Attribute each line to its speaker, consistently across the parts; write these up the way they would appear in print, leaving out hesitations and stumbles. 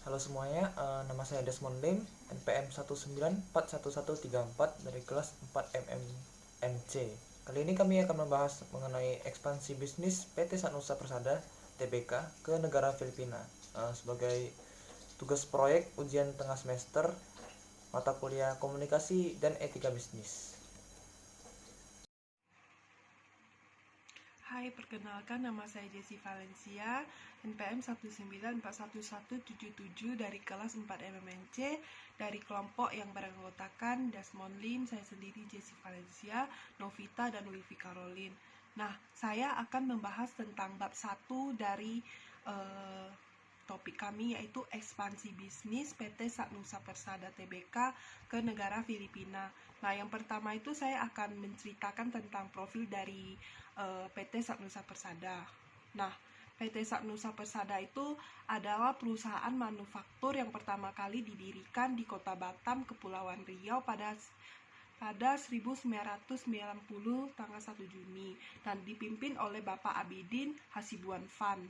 Speaker 1: Halo semuanya, nama saya Desmond Lim, NPM 1941134 dari kelas 4 MMMC. Kali ini kami akan membahas mengenai ekspansi bisnis PT Sanusa Persada Tbk ke negara Filipina sebagai tugas proyek ujian tengah semester mata kuliah komunikasi dan etika bisnis.
Speaker 2: Hai, perkenalkan nama saya Jessie Valencia, NPM 1941177 dari kelas 4 MMNC, dari kelompok yang beranggotakan Desmond Lim, saya sendiri Jessie Valencia, Novita, dan Wilvi Caroline. Nah, saya akan membahas tentang bab 1 dari topik kami, yaitu ekspansi bisnis PT Sanusa Persada Tbk ke negara Filipina. Nah, yang pertama itu saya akan menceritakan tentang profil dari PT Sanusa Persada. Nah, PT Sanusa Persada itu adalah perusahaan manufaktur yang pertama kali didirikan di Kota Batam, Kepulauan Riau pada 1990 tanggal 1 Juni dan dipimpin oleh Bapak Abidin Hasibuan Fan.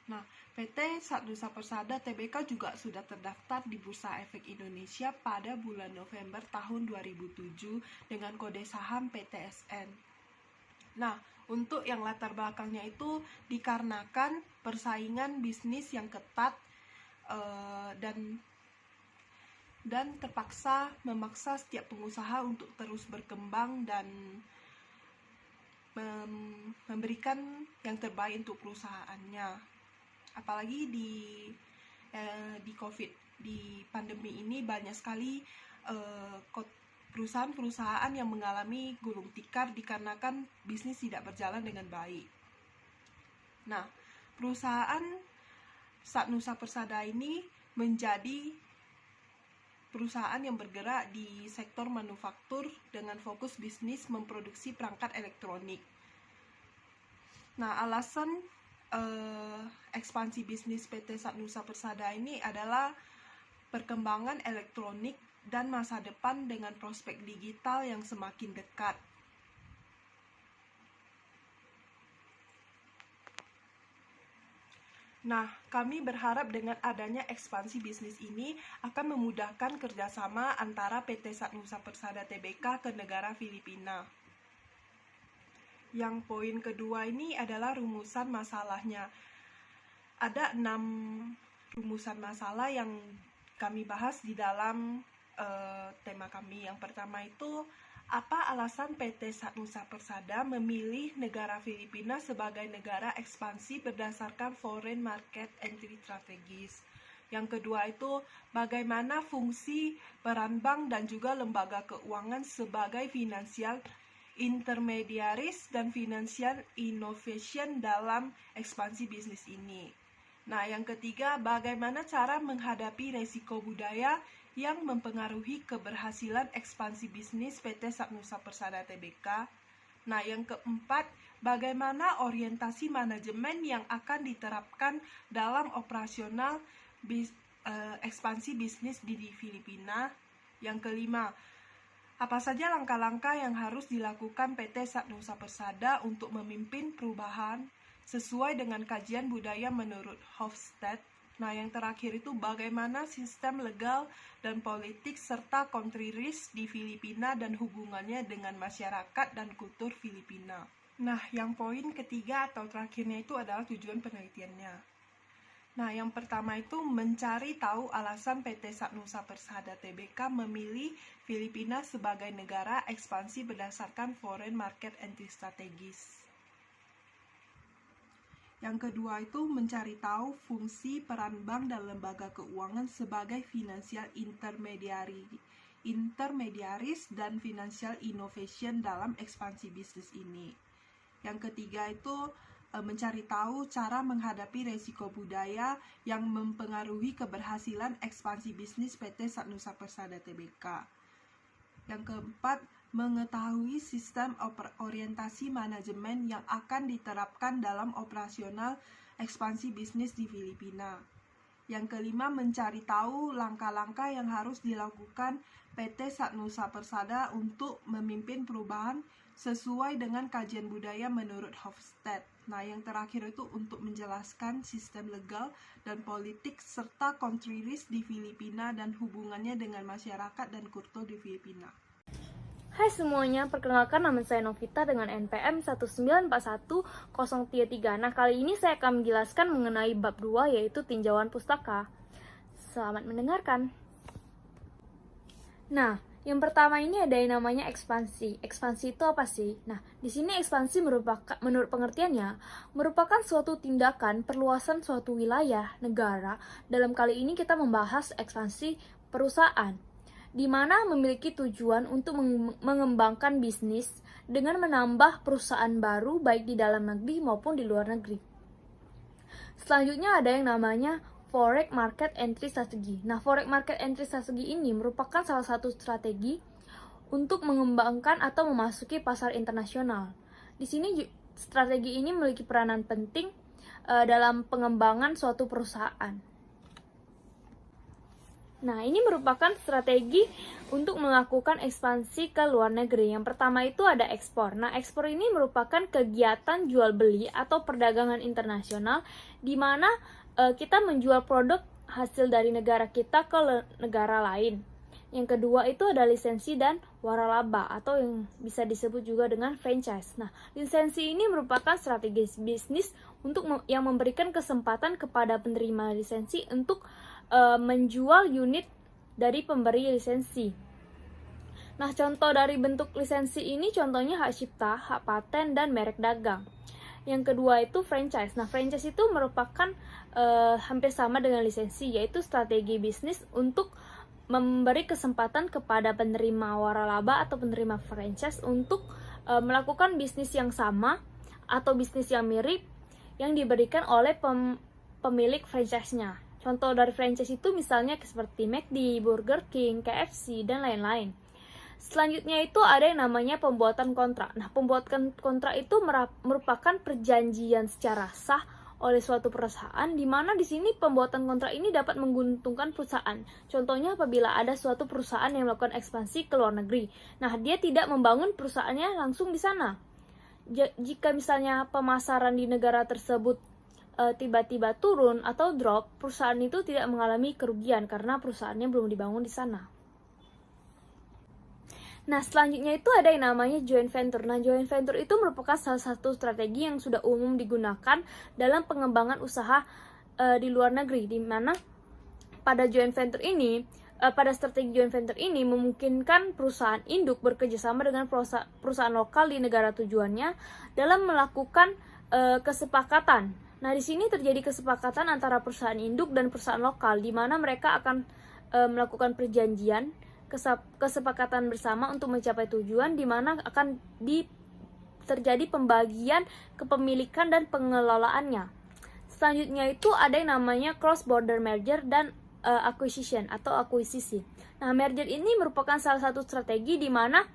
Speaker 2: Nah, PT Sanusa Persada Tbk juga sudah terdaftar di Bursa Efek Indonesia pada bulan November tahun 2007 dengan kode saham PTSN. Nah, untuk yang latar belakangnya itu dikarenakan persaingan bisnis yang ketat dan terpaksa memaksa setiap pengusaha untuk terus berkembang dan memberikan yang terbaik untuk perusahaannya. Apalagi di COVID, di pandemi ini banyak sekali perusahaan-perusahaan yang mengalami gulung tikar dikarenakan bisnis tidak berjalan dengan baik. Nah, perusahaan Sanusa Persada ini menjadi perusahaan yang bergerak di sektor manufaktur dengan fokus bisnis memproduksi perangkat elektronik. Nah, alasan ekspansi bisnis PT Sanusa Persada ini adalah perkembangan elektronik dan masa depan dengan prospek digital yang semakin dekat. Nah, kami berharap dengan adanya ekspansi bisnis ini akan memudahkan kerjasama antara PT Sanusa Persada Tbk ke negara Filipina. Yang poin kedua ini adalah rumusan masalahnya. Ada 6 rumusan masalah yang kami bahas di dalam tema kami. Yang pertama itu, apa alasan PT Sanusa Persada memilih negara Filipina sebagai negara ekspansi berdasarkan foreign market entry strategis? Yang kedua itu, bagaimana fungsi peran bank dan juga lembaga keuangan sebagai financial intermediaries dan financial innovation dalam ekspansi bisnis ini? Nah, yang ketiga, bagaimana cara menghadapi resiko budaya yang mempengaruhi keberhasilan ekspansi bisnis PT Sanusa Persada Tbk? Nah, yang keempat, bagaimana orientasi manajemen yang akan diterapkan dalam operasional ekspansi bisnis di Filipina? Yang kelima, apa saja langkah-langkah yang harus dilakukan PT Sanusa Persada untuk memimpin perubahan sesuai dengan kajian budaya menurut Hofstede? Nah, yang terakhir itu bagaimana sistem legal dan politik serta country risk di Filipina dan hubungannya dengan masyarakat dan kultur Filipina. Nah, yang poin ketiga atau terakhirnya itu adalah tujuan penelitiannya. Nah, yang pertama itu mencari tahu alasan PT Sanusa Persada Tbk memilih Filipina sebagai negara ekspansi berdasarkan foreign market entry strategis. Yang kedua itu mencari tahu fungsi peran bank dan lembaga keuangan sebagai financial intermediaries dan financial innovation dalam ekspansi bisnis ini. Yang ketiga itu mencari tahu cara menghadapi resiko budaya yang mempengaruhi keberhasilan ekspansi bisnis PT Sanusa Persada Tbk. Yang keempat, mengetahui sistem orientasi manajemen yang akan diterapkan dalam operasional ekspansi bisnis di Filipina. Yang kelima, mencari tahu langkah-langkah yang harus dilakukan PT Satnusa Persada untuk memimpin perubahan sesuai dengan kajian budaya menurut Hofstede. Nah, yang terakhir itu untuk menjelaskan sistem legal dan politik serta country risk di Filipina dan hubungannya dengan masyarakat dan kultur di Filipina.
Speaker 3: Hai semuanya, perkenalkan nama saya Novita dengan NPM 1941033. Nah, kali ini saya akan menjelaskan mengenai bab 2 yaitu tinjauan pustaka. Selamat mendengarkan. Nah, yang pertama ini ada yang namanya ekspansi. Ekspansi itu apa sih? Nah, di sini ekspansi menurut pengertiannya merupakan suatu tindakan perluasan suatu wilayah, negara. Dalam kali ini kita membahas ekspansi perusahaan, di mana memiliki tujuan untuk mengembangkan bisnis dengan menambah perusahaan baru baik di dalam negeri maupun di luar negeri. Selanjutnya ada yang namanya Forex Market Entry Strategy. Nah, Forex Market Entry Strategy ini merupakan salah satu strategi untuk mengembangkan atau memasuki pasar internasional. Di sini strategi ini memiliki peranan penting dalam pengembangan suatu perusahaan. Nah, ini merupakan strategi untuk melakukan ekspansi ke luar negeri. Yang pertama itu ada ekspor. Nah, ekspor ini merupakan kegiatan jual beli atau perdagangan internasional di mana kita menjual produk hasil dari negara kita ke negara lain. Yang kedua itu ada lisensi dan waralaba atau yang bisa disebut juga dengan franchise. Nah, lisensi ini merupakan strategi bisnis untuk yang memberikan kesempatan kepada penerima lisensi untuk menjual unit dari pemberi lisensi. Nah, contoh dari bentuk lisensi ini contohnya hak cipta, hak paten, dan merek dagang. Yang kedua itu franchise. Nah, franchise itu merupakan hampir sama dengan lisensi, yaitu strategi bisnis untuk memberi kesempatan kepada penerima waralaba atau penerima franchise untuk melakukan bisnis yang sama atau bisnis yang mirip yang diberikan oleh pemilik franchise-nya. Contoh dari franchise itu misalnya seperti McD, Burger King, KFC, dan lain-lain. Selanjutnya itu ada yang namanya pembuatan kontrak. Nah, pembuatan kontrak itu merupakan perjanjian secara sah oleh suatu perusahaan, di mana di sini pembuatan kontrak ini dapat menguntungkan perusahaan. Contohnya apabila ada suatu perusahaan yang melakukan ekspansi ke luar negeri. Nah, dia tidak membangun perusahaannya langsung di sana. Jika misalnya pemasaran di negara tersebut tiba-tiba turun atau drop, perusahaan itu tidak mengalami kerugian karena perusahaannya belum dibangun di sana. Nah, selanjutnya itu ada yang namanya joint venture. Nah, joint venture itu merupakan salah satu strategi yang sudah umum digunakan dalam pengembangan usaha di luar negeri, di mana pada joint venture ini, pada strategi joint venture ini memungkinkan perusahaan induk bekerjasama dengan perusahaan lokal di negara tujuannya dalam melakukan kesepakatan. Nah, di sini terjadi kesepakatan antara perusahaan induk dan perusahaan lokal, di mana mereka akan melakukan perjanjian, kesepakatan bersama untuk mencapai tujuan, di mana akan terjadi pembagian kepemilikan dan pengelolaannya. Selanjutnya itu ada yang namanya cross border merger dan acquisition atau akuisisi. Nah, merger ini merupakan salah satu strategi di mana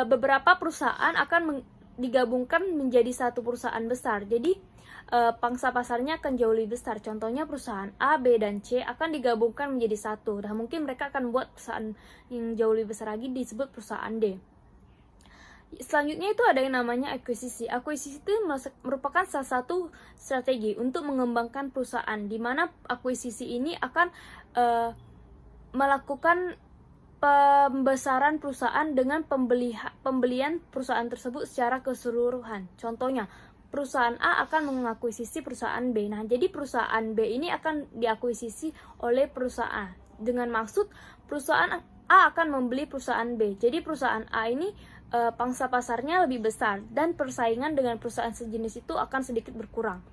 Speaker 3: beberapa perusahaan akan digabungkan menjadi satu perusahaan besar. Jadi pangsa pasarnya akan jauh lebih besar. Contohnya perusahaan A, B, dan C akan digabungkan menjadi satu. Nah, mungkin mereka akan buat perusahaan yang jauh lebih besar lagi disebut perusahaan D. Selanjutnya itu ada yang namanya akuisisi. Akuisisi itu merupakan salah satu strategi untuk mengembangkan perusahaan, di mana akuisisi ini akan melakukan pembesaran perusahaan dengan pembelian perusahaan tersebut secara keseluruhan. Contohnya, perusahaan A akan mengakuisisi perusahaan B. Nah, jadi perusahaan B ini akan diakuisisi oleh perusahaan A. Dengan maksud perusahaan A akan membeli perusahaan B. Jadi perusahaan A ini pangsa pasarnya lebih besar dan persaingan dengan perusahaan sejenis itu akan sedikit berkurang.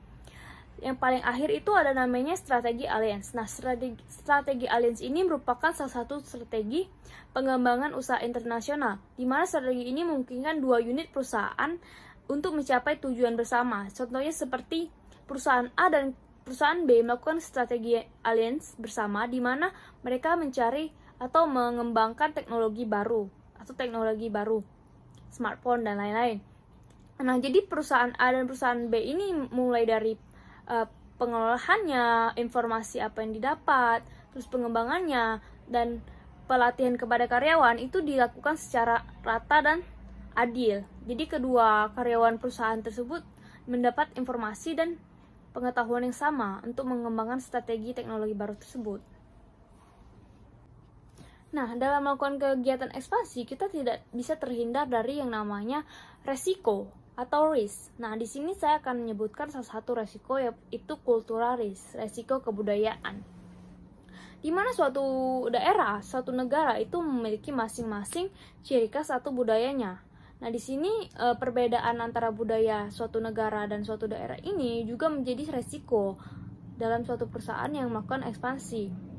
Speaker 3: Yang paling akhir itu ada namanya strategi alliance. Nah, strategi alliance ini merupakan salah satu strategi pengembangan usaha internasional, di mana strategi ini memungkinkan dua unit perusahaan untuk mencapai tujuan bersama. Contohnya seperti perusahaan A dan perusahaan B melakukan strategi alliance bersama, di mana mereka mencari atau mengembangkan teknologi baru, smartphone dan lain-lain. Nah, jadi perusahaan A dan perusahaan B ini mulai dari pengelolaannya, informasi apa yang didapat, terus pengembangannya, dan pelatihan kepada karyawan itu dilakukan secara rata dan adil. Jadi kedua karyawan perusahaan tersebut mendapat informasi dan pengetahuan yang sama untuk mengembangkan strategi teknologi baru tersebut. Nah, dalam melakukan kegiatan ekspansi, kita tidak bisa terhindar dari yang namanya resiko atau risk. Nah, di sini saya akan menyebutkan salah satu resiko, yaitu cultural risk, resiko kebudayaan. Di mana suatu daerah, suatu negara itu memiliki masing-masing ciri khas atau budayanya. Nah, di sini perbedaan antara budaya suatu negara dan suatu daerah ini juga menjadi resiko dalam suatu perusahaan yang melakukan ekspansi.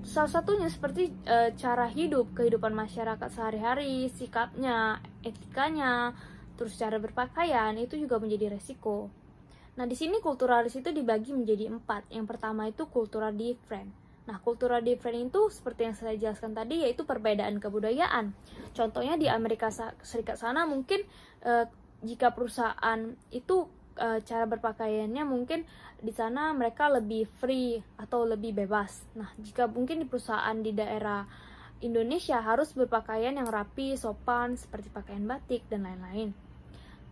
Speaker 3: Salah satunya seperti cara hidup, kehidupan masyarakat sehari-hari, sikapnya, etikanya, terus cara berpakaian itu juga menjadi resiko. Nah, di sini kulturalis itu dibagi menjadi 4. Yang pertama itu cultural difference. Nah, cultural difference itu seperti yang saya jelaskan tadi, yaitu perbedaan kebudayaan. Contohnya di Amerika Serikat sana mungkin jika perusahaan itu cara berpakaiannya mungkin di sana mereka lebih free atau lebih bebas. Nah, jika mungkin di perusahaan di daerah Indonesia harus berpakaian yang rapi, sopan, seperti pakaian batik dan lain-lain.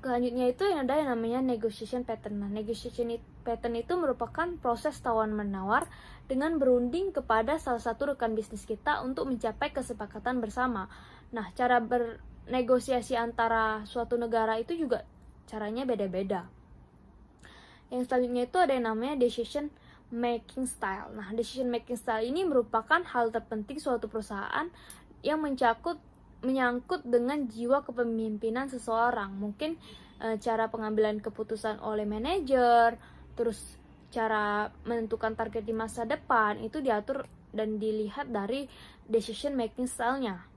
Speaker 3: Selanjutnya itu yang ada yang namanya negotiation pattern. Nah, negotiation pattern itu merupakan proses tawar-menawar dengan berunding kepada salah satu rekan bisnis kita untuk mencapai kesepakatan bersama. Nah, cara bernegosiasi antara suatu negara itu juga caranya beda-beda. Yang selanjutnya itu ada yang namanya decision making style. Nah, decision making style ini merupakan hal terpenting suatu perusahaan yang menyangkut dengan jiwa kepemimpinan seseorang. Mungkin cara pengambilan keputusan oleh manajer, terus cara menentukan target di masa depan itu diatur dan dilihat dari decision making style-nya.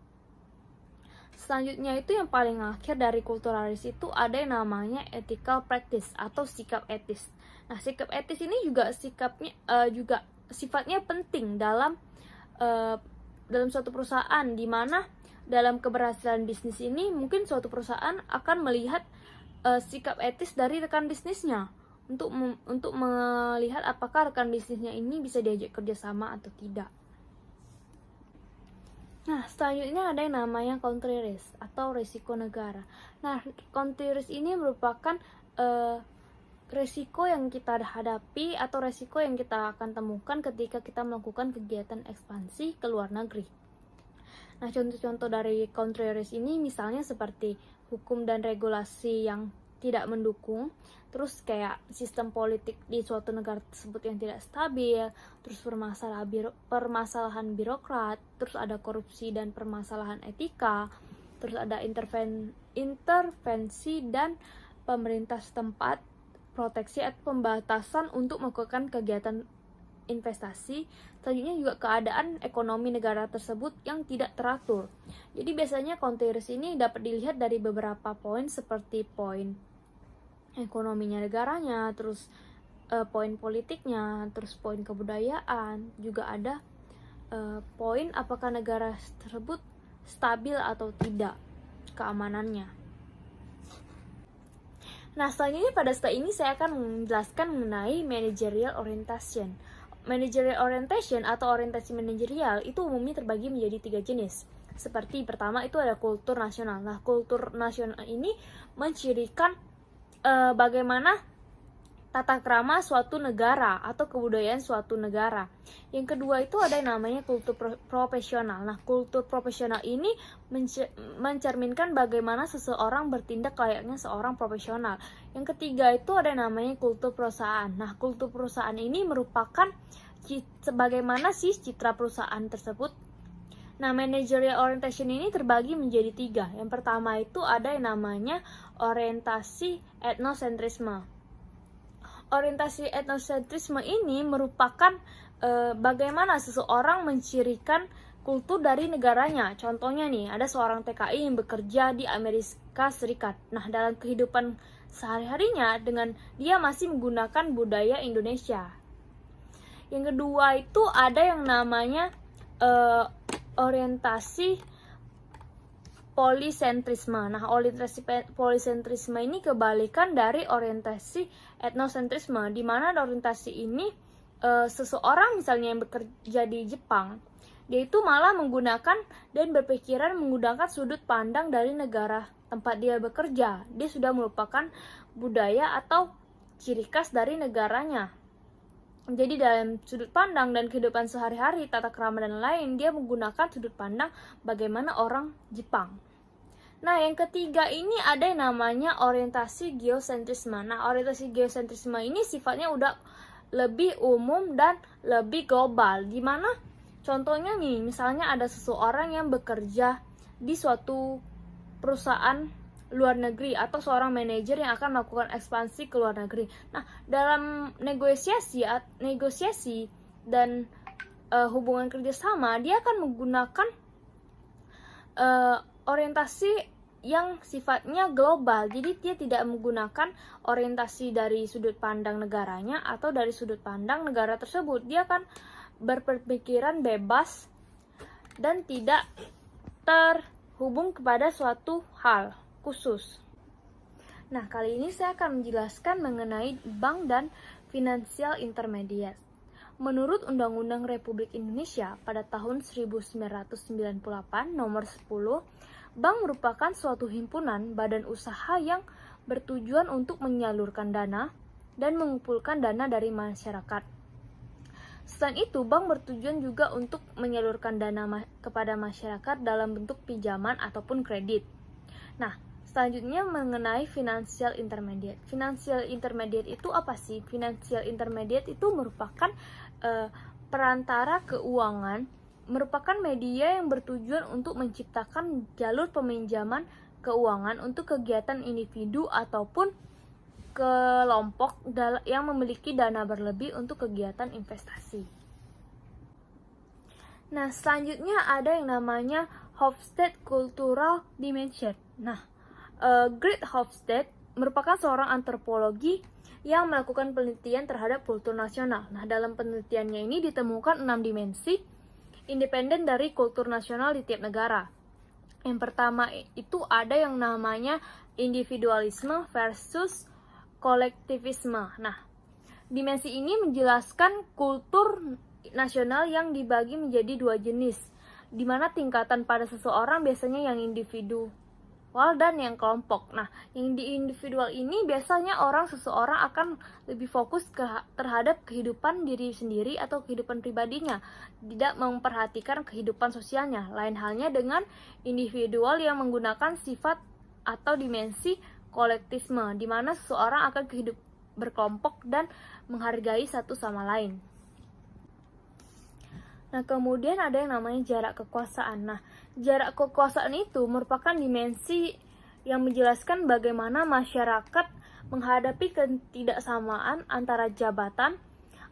Speaker 3: Selanjutnya itu yang paling akhir dari kulturalis itu ada yang namanya ethical practice atau sikap etis. Nah, sikap etis ini juga sifatnya penting dalam suatu perusahaan, di mana dalam keberhasilan bisnis ini mungkin suatu perusahaan akan melihat sikap etis dari rekan bisnisnya untuk melihat apakah rekan bisnisnya ini bisa diajak kerjasama atau tidak. Nah, selanjutnya ada yang namanya country risk atau risiko negara. Nah, country risk ini merupakan risiko yang kita hadapi atau risiko yang kita akan temukan ketika kita melakukan kegiatan ekspansi ke luar negeri. Nah, contoh-contoh dari country risk ini misalnya seperti hukum dan regulasi yang tidak mendukung, terus kayak sistem politik di suatu negara tersebut yang tidak stabil, terus permasalahan birokrat, terus ada korupsi dan permasalahan etika, terus ada intervensi dan pemerintah setempat, proteksi atau pembatasan untuk melakukan kegiatan investasi. Selanjutnya juga keadaan ekonomi negara tersebut yang tidak teratur. Jadi biasanya country risk ini dapat dilihat dari beberapa poin seperti poin ekonominya negaranya, terus poin politiknya, terus poin kebudayaan, juga ada poin apakah negara tersebut stabil atau tidak keamanannya. Nah, selanjutnya pada slide ini saya akan menjelaskan mengenai managerial orientation. Managerial orientation atau orientasi manajerial itu umumnya terbagi menjadi 3 jenis. Seperti pertama itu ada kultur nasional. Nah, kultur nasional ini mencirikan bagaimana tata krama suatu negara atau kebudayaan suatu negara. Yang kedua itu ada yang namanya kultur profesional. Nah, kultur profesional ini mencerminkan bagaimana seseorang bertindak layaknya seorang profesional. Yang ketiga itu ada yang namanya kultur perusahaan. Nah, kultur perusahaan ini merupakan bagaimana sih citra perusahaan tersebut. Nah, managerial orientation ini terbagi menjadi 3. Yang pertama itu ada yang namanya orientasi etnosentrisme. Orientasi etnosentrisme ini merupakan bagaimana seseorang mencirikan kultur dari negaranya. Contohnya nih, ada seorang TKI yang bekerja di Amerika Serikat. Nah, dalam kehidupan sehari-harinya dengan dia masih menggunakan budaya Indonesia. Yang kedua itu ada yang namanya orientasi polisentrisme. Nah, orientasi polisentrisme ini kebalikan dari orientasi etnosentrisme, di mana orientasi ini seseorang misalnya yang bekerja di Jepang, dia itu malah menggunakan dan berpikiran menggunakan sudut pandang dari negara tempat dia bekerja. Dia sudah merupakan budaya atau ciri khas dari negaranya. Jadi dalam sudut pandang dan kehidupan sehari-hari, tata krama dan lain, dia menggunakan sudut pandang bagaimana orang Jepang. Nah, yang ketiga ini ada yang namanya orientasi geosentrisme. Nah, orientasi geosentrisme ini sifatnya udah lebih umum dan lebih global, di mana contohnya nih, misalnya ada seseorang yang bekerja di suatu perusahaan luar negeri atau seorang manajer yang akan melakukan ekspansi ke luar negeri. Nah, dalam negosiasi dan hubungan kerjasama, dia akan menggunakan orientasi yang sifatnya global. Jadi dia tidak menggunakan orientasi dari sudut pandang negaranya atau dari sudut pandang negara tersebut. Dia akan berpikiran bebas dan tidak terhubung kepada suatu hal khusus. Nah, kali ini saya akan menjelaskan mengenai bank dan financial intermediate. Menurut Undang-Undang Republik Indonesia pada tahun 1998 nomor 10, bank merupakan suatu himpunan badan usaha yang bertujuan untuk menyalurkan dana dan mengumpulkan dana dari masyarakat. Selain itu, bank bertujuan juga untuk menyalurkan dana kepada masyarakat dalam bentuk pinjaman ataupun kredit. Nah, selanjutnya mengenai financial intermediate. Financial intermediate itu apa sih? Financial intermediate itu merupakan perantara keuangan, merupakan media yang bertujuan untuk menciptakan jalur peminjaman keuangan untuk kegiatan individu ataupun kelompok yang memiliki dana berlebih untuk kegiatan investasi. Nah, selanjutnya ada yang namanya Hofstede Cultural Dimension. Nah, Gert Hofstede merupakan seorang antropologi yang melakukan penelitian terhadap kultur nasional. Nah, dalam penelitiannya ini ditemukan 6 dimensi independen dari kultur nasional di tiap negara. Yang pertama itu ada yang namanya individualisme versus kolektivisme. Nah, dimensi ini menjelaskan kultur nasional yang dibagi menjadi 2 jenis, di mana tingkatan pada seseorang biasanya yang individual dan yang kelompok. Nah, yang di individual ini biasanya seseorang akan lebih fokus terhadap kehidupan diri sendiri atau kehidupan pribadinya, tidak memperhatikan kehidupan sosialnya. Lain halnya dengan individual yang menggunakan sifat atau dimensi kolektisme, di mana seseorang akan hidup berkelompok dan menghargai satu sama lain. Nah, kemudian ada yang namanya jarak kekuasaan. Nah, jarak kekuasaan itu merupakan dimensi yang menjelaskan bagaimana masyarakat menghadapi ketidaksamaan antara jabatan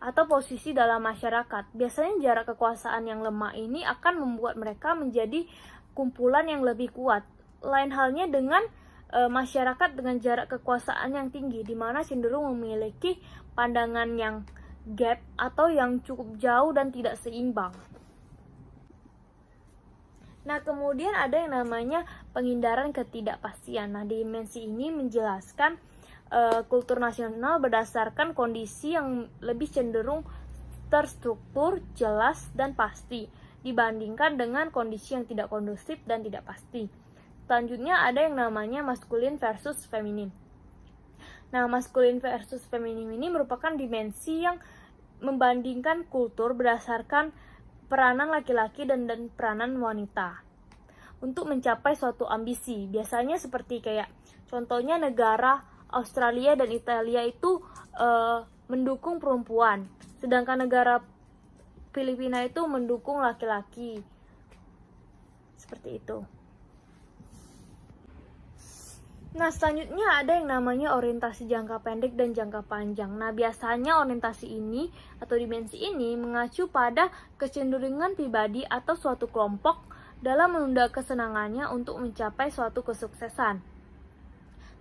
Speaker 3: atau posisi dalam masyarakat. Biasanya jarak kekuasaan yang lemah ini akan membuat mereka menjadi kumpulan yang lebih kuat. Lain halnya dengan masyarakat dengan jarak kekuasaan yang tinggi, di mana cenderung memiliki pandangan yang gap atau yang cukup jauh dan tidak seimbang. Nah, kemudian ada yang namanya penghindaran ketidakpastian. Nah, dimensi ini menjelaskan kultur nasional berdasarkan kondisi yang lebih cenderung terstruktur, jelas, dan pasti dibandingkan dengan kondisi yang tidak kondusif dan tidak pasti. Selanjutnya ada yang namanya maskulin versus feminin. Nah, maskulin versus feminin ini merupakan dimensi yang membandingkan kultur berdasarkan peranan laki-laki dan peranan wanita untuk mencapai suatu ambisi. Biasanya seperti kayak contohnya negara Australia dan Italia itu mendukung perempuan, sedangkan negara Filipina itu mendukung laki-laki. Seperti itu. Nah, selanjutnya ada yang namanya orientasi jangka pendek dan jangka panjang. Nah, biasanya orientasi ini atau dimensi ini mengacu pada kecenderungan pribadi atau suatu kelompok dalam menunda kesenangannya untuk mencapai suatu kesuksesan.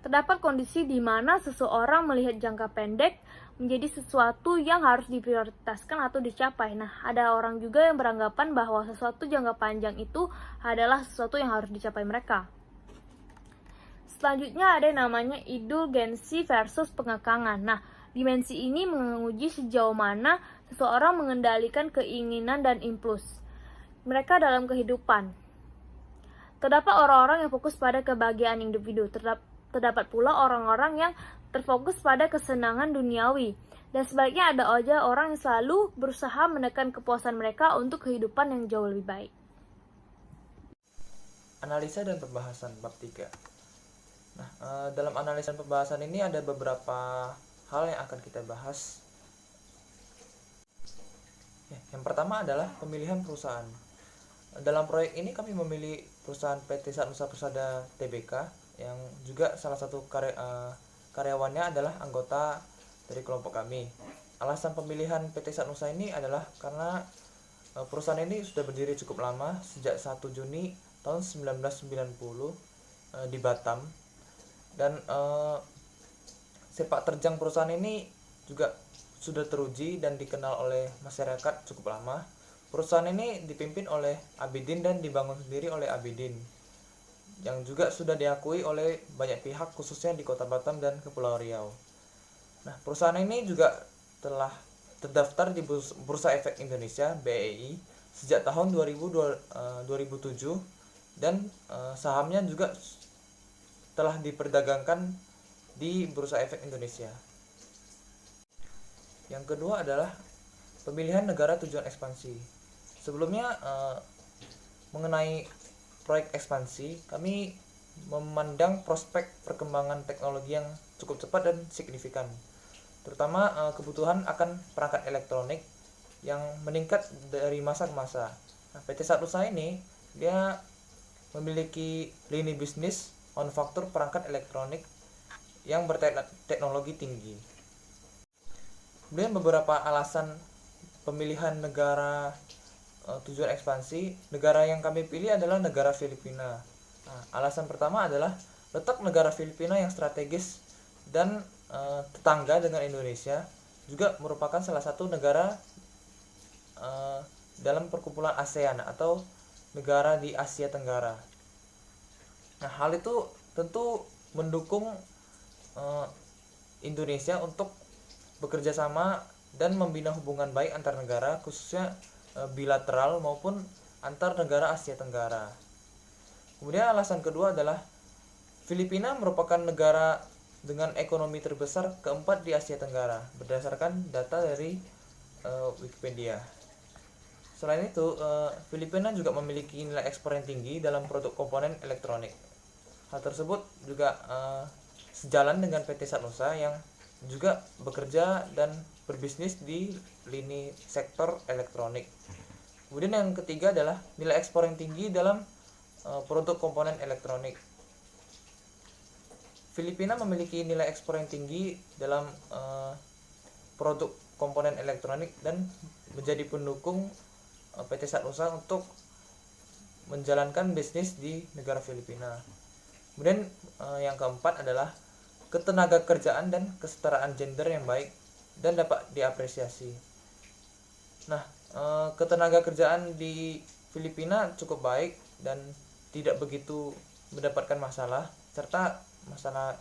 Speaker 3: Terdapat kondisi di mana seseorang melihat jangka pendek menjadi sesuatu yang harus diprioritaskan atau dicapai. Nah, ada orang juga yang beranggapan bahwa sesuatu jangka panjang itu adalah sesuatu yang harus dicapai mereka. Selanjutnya ada yang namanya indulgensi versus pengekangan. Nah, dimensi ini menguji sejauh mana seseorang mengendalikan keinginan dan impuls mereka dalam kehidupan. Terdapat orang-orang yang fokus pada kebahagiaan individu, terdapat pula orang-orang yang terfokus pada kesenangan duniawi, dan sebaliknya ada aja orang yang selalu berusaha menekan kepuasan mereka untuk kehidupan yang jauh lebih baik.
Speaker 1: Analisa dan pembahasan bab 3. Nah, dalam analisa dan pembahasan ini ada beberapa hal yang akan kita bahas. Yang pertama adalah pemilihan perusahaan. Dalam proyek ini kami memilih perusahaan PT Sanusa Persada Tbk yang juga salah satu karyawannya adalah anggota dari kelompok kami. Alasan pemilihan PT Sanusa ini adalah karena perusahaan ini sudah berdiri cukup lama, sejak 1 Juni tahun 1990 di Batam, dan sepak terjang perusahaan ini juga sudah teruji dan dikenal oleh masyarakat cukup lama. Perusahaan ini dipimpin oleh Abidin dan dibangun sendiri oleh Abidin, yang juga sudah diakui oleh banyak pihak khususnya di Kota Batam dan Kepulauan Riau. Nah, perusahaan ini juga telah terdaftar di Bursa Efek Indonesia (BEI) sejak tahun 2007, dan sahamnya juga telah diperdagangkan di Bursa Efek Indonesia. Yang kedua adalah pemilihan negara tujuan ekspansi. Sebelumnya mengenai proyek ekspansi, kami memandang prospek perkembangan teknologi yang cukup cepat dan signifikan, terutama kebutuhan akan perangkat elektronik yang meningkat dari masa ke masa. Nah, PT Sanusa ini dia memiliki lini bisnis manufaktur perangkat elektronik yang berteknologi tinggi. Kemudian beberapa alasan pemilihan negara tujuan ekspansi. Negara yang kami pilih adalah negara Filipina. Nah, alasan pertama adalah letak negara Filipina yang strategis dan tetangga dengan Indonesia, juga merupakan salah satu negara dalam perkumpulan ASEAN atau negara di Asia Tenggara. Nah, hal itu tentu mendukung Indonesia untuk bekerja sama dan membina hubungan baik antar negara, khususnya bilateral maupun antar negara Asia Tenggara. Kemudian alasan kedua adalah Filipina merupakan negara dengan ekonomi terbesar keempat di Asia Tenggara berdasarkan data dari Wikipedia. Selain itu, Filipina juga memiliki nilai ekspor yang tinggi dalam produk komponen elektronik. Hal tersebut juga sejalan dengan PT Sanusa yang juga bekerja dan berbisnis di lini sektor elektronik. Kemudian yang ketiga adalah nilai ekspor yang tinggi dalam produk komponen elektronik. Filipina memiliki nilai ekspor yang tinggi dalam produk komponen elektronik dan menjadi pendukung PT Sanusa untuk menjalankan bisnis di negara Filipina. Kemudian yang keempat adalah ketenaga kerjaan dan kesetaraan gender yang baik dan dapat diapresiasi. Nah, ketenaga kerjaan di Filipina cukup baik dan tidak begitu mendapatkan masalah, serta masalah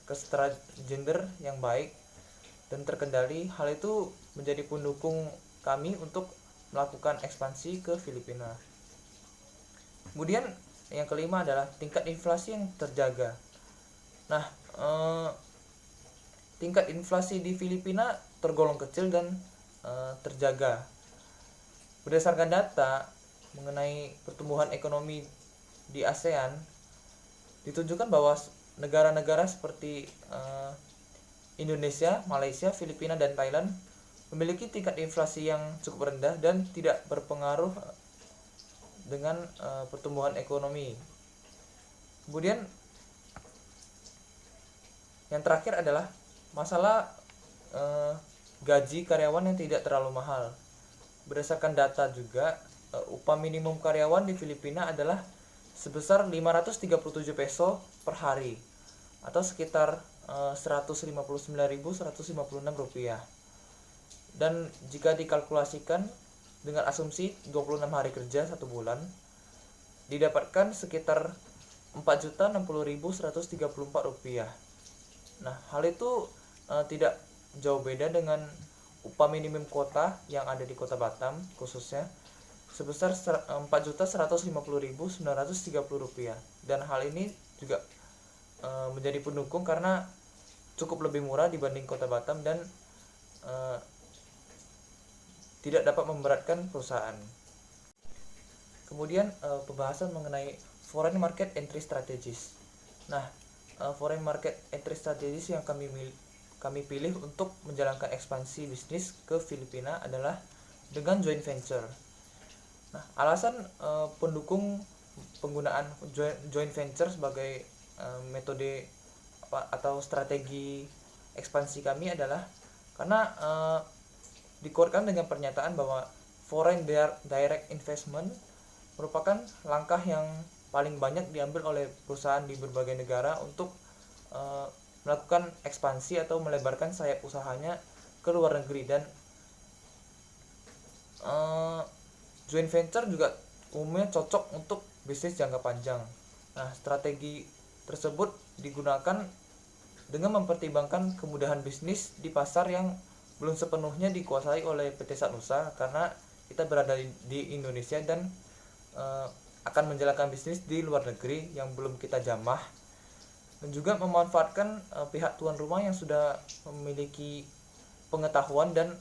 Speaker 1: kesetaraan gender yang baik dan terkendali. Hal itu menjadi pendukung kami untuk melakukan ekspansi ke Filipina. Kemudian yang kelima adalah tingkat inflasi yang terjaga. Nah, tingkat inflasi di Filipina tergolong kecil dan terjaga. Berdasarkan data mengenai pertumbuhan ekonomi di ASEAN, ditunjukkan bahwa negara-negara seperti Indonesia, Malaysia, Filipina, dan Thailand memiliki tingkat inflasi yang cukup rendah dan tidak berpengaruh dengan pertumbuhan ekonomi. Kemudian yang terakhir adalah masalah gaji karyawan yang tidak terlalu mahal. Berdasarkan data juga, upah minimum karyawan di Filipina adalah sebesar 537 peso per hari atau sekitar Rp159.156. Dan jika dikalkulasikan dengan asumsi 26 hari kerja 1 bulan, didapatkan sekitar Rp4.060.134. Nah, hal itu tidak jauh beda dengan upah minimum kota yang ada di Kota Batam khususnya sebesar Rp4.150.930. Dan hal ini juga menjadi pendukung karena cukup lebih murah dibanding Kota Batam dan tidak dapat memberatkan perusahaan. Kemudian pembahasan mengenai foreign market entry strategies. Nah, foreign market entry strategies yang kami pilih untuk menjalankan ekspansi bisnis ke Filipina adalah dengan joint venture. Nah, alasan pendukung penggunaan joint venture sebagai metode atau strategi ekspansi kami adalah karena dikuatkan dengan pernyataan bahwa foreign direct investment merupakan langkah yang paling banyak diambil oleh perusahaan di berbagai negara untuk melakukan ekspansi atau melebarkan sayap usahanya ke luar negeri. Dan joint venture juga umumnya cocok untuk bisnis jangka panjang. Nah, strategi tersebut digunakan dengan mempertimbangkan kemudahan bisnis di pasar yang belum sepenuhnya dikuasai oleh PT Sanusa karena kita berada di Indonesia dan akan menjalankan bisnis di luar negeri yang belum kita jamah, dan juga memanfaatkan pihak tuan rumah yang sudah memiliki pengetahuan dan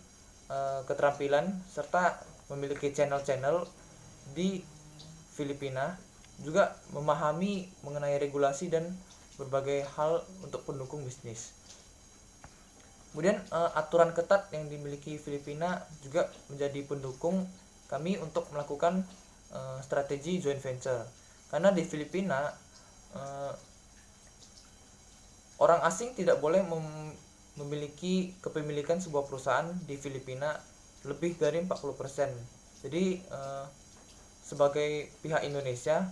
Speaker 1: keterampilan serta memiliki channel-channel di Filipina, juga memahami mengenai regulasi dan berbagai hal untuk pendukung bisnis. Kemudian aturan ketat yang dimiliki Filipina juga menjadi pendukung kami untuk melakukan strategi joint venture. Karena di Filipina orang asing tidak boleh memiliki kepemilikan sebuah perusahaan di Filipina lebih dari 40%. Jadi sebagai pihak Indonesia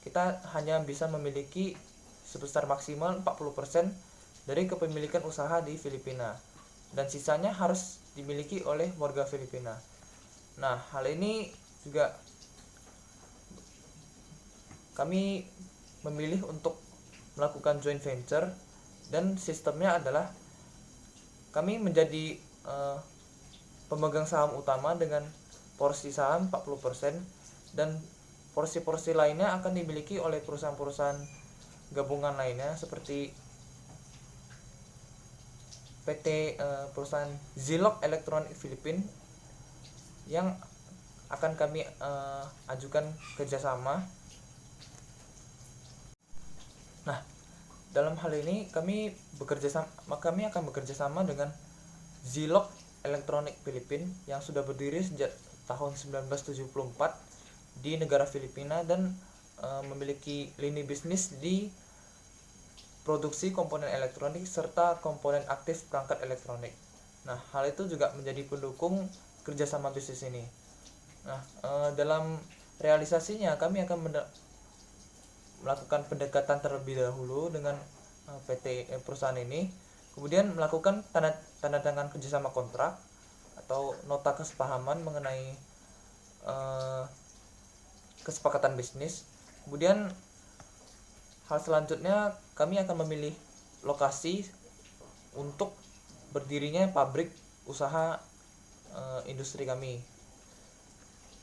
Speaker 1: kita hanya bisa memiliki sebesar maksimal 40% dari kepemilikan usaha di Filipina, dan sisanya harus dimiliki oleh warga Filipina. Nah, hal ini juga kami memilih untuk melakukan joint venture, dan sistemnya adalah kami menjadi pemegang saham utama dengan porsi saham 40%, dan porsi-porsi lainnya akan dimiliki oleh perusahaan-perusahaan gabungan lainnya seperti PT perusahaan Zilog Electronic Philippines yang akan kami ajukan kerjasama. Nah, dalam hal ini kami akan bekerja sama dengan Zilog Electronic Philippines yang sudah berdiri sejak tahun 1974 di negara Filipina dan memiliki lini bisnis di produksi komponen elektronik serta komponen aktif perangkat elektronik. Nah, hal itu juga menjadi pendukung kerjasama bisnis ini. Nah, dalam realisasinya kami akan melakukan pendekatan terlebih dahulu dengan perusahaan ini, kemudian melakukan tanda tangan kerjasama kontrak atau nota kesepahaman mengenai kesepakatan bisnis. Kemudian hal selanjutnya kami akan memilih lokasi untuk berdirinya pabrik usaha industri kami.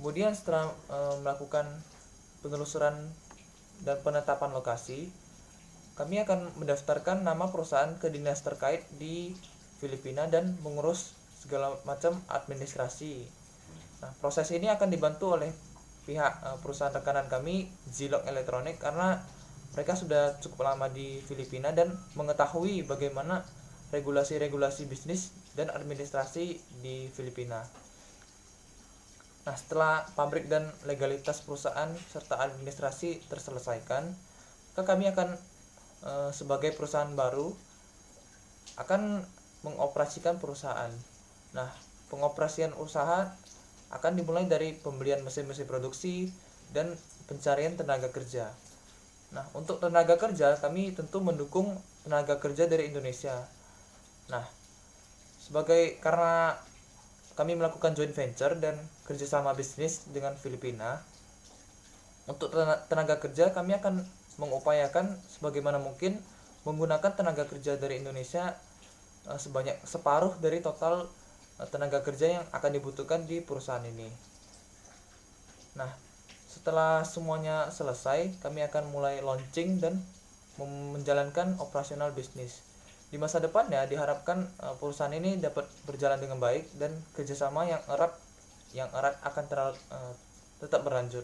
Speaker 1: Kemudian setelah melakukan penelusuran dan penetapan lokasi, kami akan mendaftarkan nama perusahaan ke dinas terkait di Filipina dan mengurus segala macam administrasi. Nah, proses ini akan dibantu oleh pihak perusahaan rekanan kami, Zilog Electronic, karena mereka sudah cukup lama di Filipina dan mengetahui bagaimana regulasi-regulasi bisnis dan administrasi di Filipina. Nah, setelah pabrik dan legalitas perusahaan serta administrasi terselesaikan, maka kami akan sebagai perusahaan baru akan mengoperasikan perusahaan. Nah, pengoperasian usaha akan dimulai dari pembelian mesin-mesin produksi dan pencarian tenaga kerja. Nah, untuk tenaga kerja kami tentu mendukung tenaga kerja dari Indonesia. Nah, karena kami melakukan joint venture dan kerjasama bisnis dengan Filipina, untuk tenaga kerja kami akan mengupayakan sebagaimana mungkin menggunakan tenaga kerja dari Indonesia sebanyak separuh dari total tenaga kerja yang akan dibutuhkan di perusahaan ini. Nah, setelah semuanya selesai, kami akan mulai launching dan menjalankan operasional bisnis. Di masa depannya diharapkan perusahaan ini dapat berjalan dengan baik dan kerjasama yang erat akan tetap berlanjut.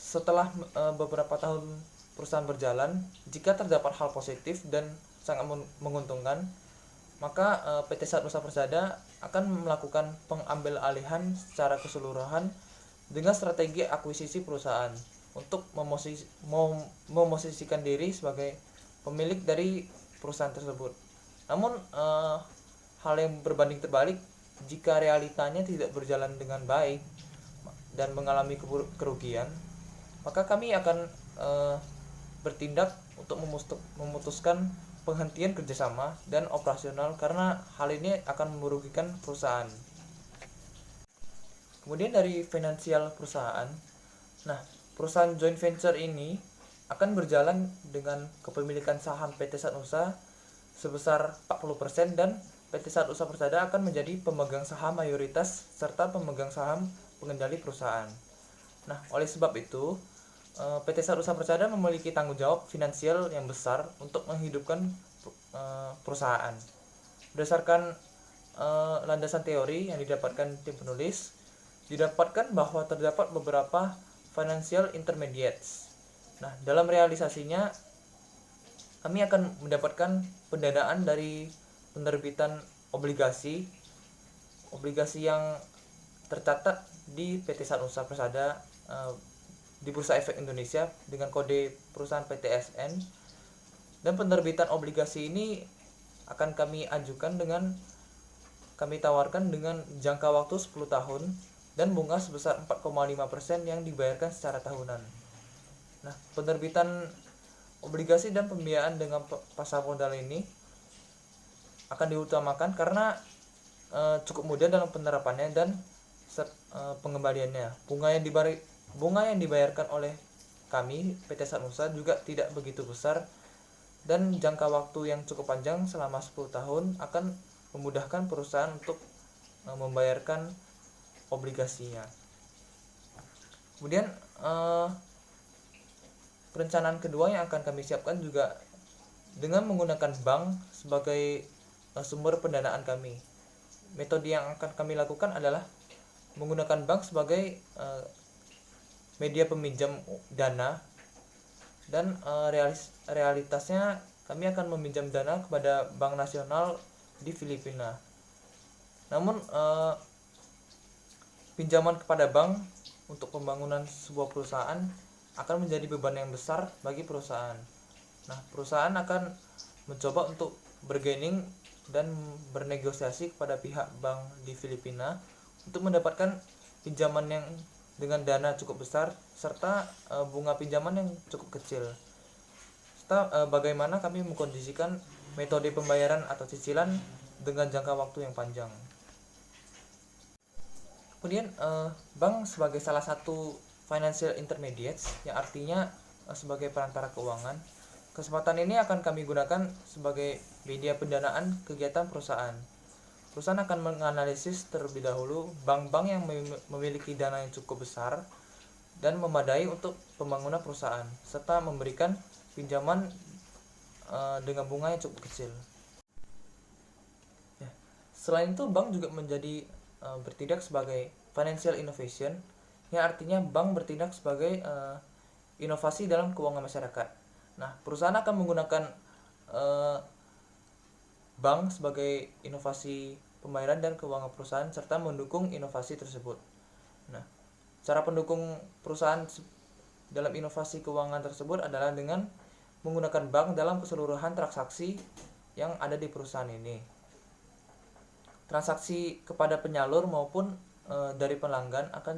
Speaker 1: Setelah beberapa tahun perusahaan berjalan, jika terdapat hal positif dan sangat menguntungkan, maka PT Saat Nusa Persada akan melakukan pengambil alihan secara keseluruhan dengan strategi akuisisi perusahaan untuk memosisikan diri sebagai pemilik dari perusahaan tersebut. Namun hal yang berbanding terbalik, jika realitanya tidak berjalan dengan baik dan mengalami kerugian, maka kami akan bertindak untuk memutuskan penghentian kerjasama dan operasional karena hal ini akan merugikan perusahaan. Kemudian dari finansial perusahaan, nah perusahaan joint venture ini akan berjalan dengan kepemilikan saham PT Saat Nusa sebesar 40% dan PT Saat Nusa Persada akan menjadi pemegang saham mayoritas serta pemegang saham pengendali perusahaan. Nah, oleh sebab itu PT Saat Nusa Persada memiliki tanggung jawab finansial yang besar untuk menghidupkan perusahaan. Berdasarkan landasan teori yang didapatkan tim penulis, didapatkan bahwa terdapat beberapa financial intermediates. Nah, dalam realisasinya kami akan mendapatkan pendanaan dari penerbitan obligasi yang tercatat di PT Saat Nusa Persada di Bursa Efek Indonesia dengan kode perusahaan PTSN, dan penerbitan obligasi ini akan kami tawarkan dengan jangka waktu 10 tahun dan bunga sebesar 4,5% yang dibayarkan secara tahunan. Nah, penerbitan obligasi dan pembiayaan dengan pasar modal ini akan diutamakan karena cukup mudah dalam penerapannya dan pengembaliannya. Bunga yang dibayarkan oleh kami PT Saat Nusa juga tidak begitu besar dan jangka waktu yang cukup panjang selama 10 tahun akan memudahkan perusahaan untuk membayarkan obligasinya. Kemudian perencanaan kedua yang akan kami siapkan juga dengan menggunakan bank sebagai sumber pendanaan kami. Metode yang akan kami lakukan adalah menggunakan bank sebagai media peminjam dana, dan realitasnya kami akan meminjam dana kepada Bank Nasional di Filipina. Namun pinjaman kepada bank untuk pembangunan sebuah perusahaan akan menjadi beban yang besar bagi perusahaan. Nah, perusahaan akan mencoba untuk bargaining dan bernegosiasi kepada pihak bank di Filipina untuk mendapatkan pinjaman yang dengan dana cukup besar serta bunga pinjaman yang cukup kecil. Serta bagaimana kami mengkondisikan metode pembayaran atau cicilan dengan jangka waktu yang panjang. Kemudian bank sebagai salah satu financial intermediates, yang artinya sebagai perantara keuangan. Kesempatan ini akan kami gunakan sebagai media pendanaan kegiatan perusahaan. Perusahaan akan menganalisis terlebih dahulu bank-bank yang memiliki dana yang cukup besar dan memadai untuk pembangunan perusahaan, serta memberikan pinjaman dengan bunga yang cukup kecil. Ya. Selain itu, bank juga menjadi bertindak sebagai financial innovation, yang artinya bank bertindak sebagai inovasi dalam keuangan masyarakat. Nah, perusahaan akan menggunakan bank sebagai inovasi pembayaran dan keuangan perusahaan serta mendukung inovasi tersebut. Nah, cara pendukung perusahaan dalam inovasi keuangan tersebut adalah dengan menggunakan bank dalam keseluruhan transaksi yang ada di perusahaan ini. Transaksi kepada penyalur maupun dari pelanggan akan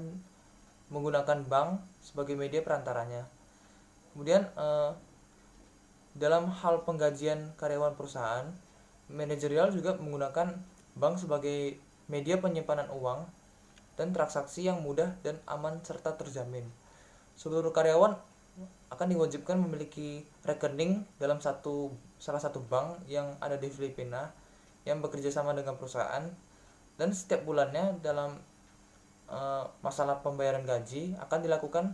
Speaker 1: menggunakan bank sebagai media perantaranya. Kemudian dalam hal penggajian karyawan perusahaan, manajerial juga menggunakan bank sebagai media penyimpanan uang dan transaksi yang mudah dan aman serta terjamin. Seluruh karyawan akan diwajibkan memiliki rekening dalam salah satu bank yang ada di Filipina yang bekerja sama dengan perusahaan, dan setiap bulannya dalam masalah pembayaran gaji akan dilakukan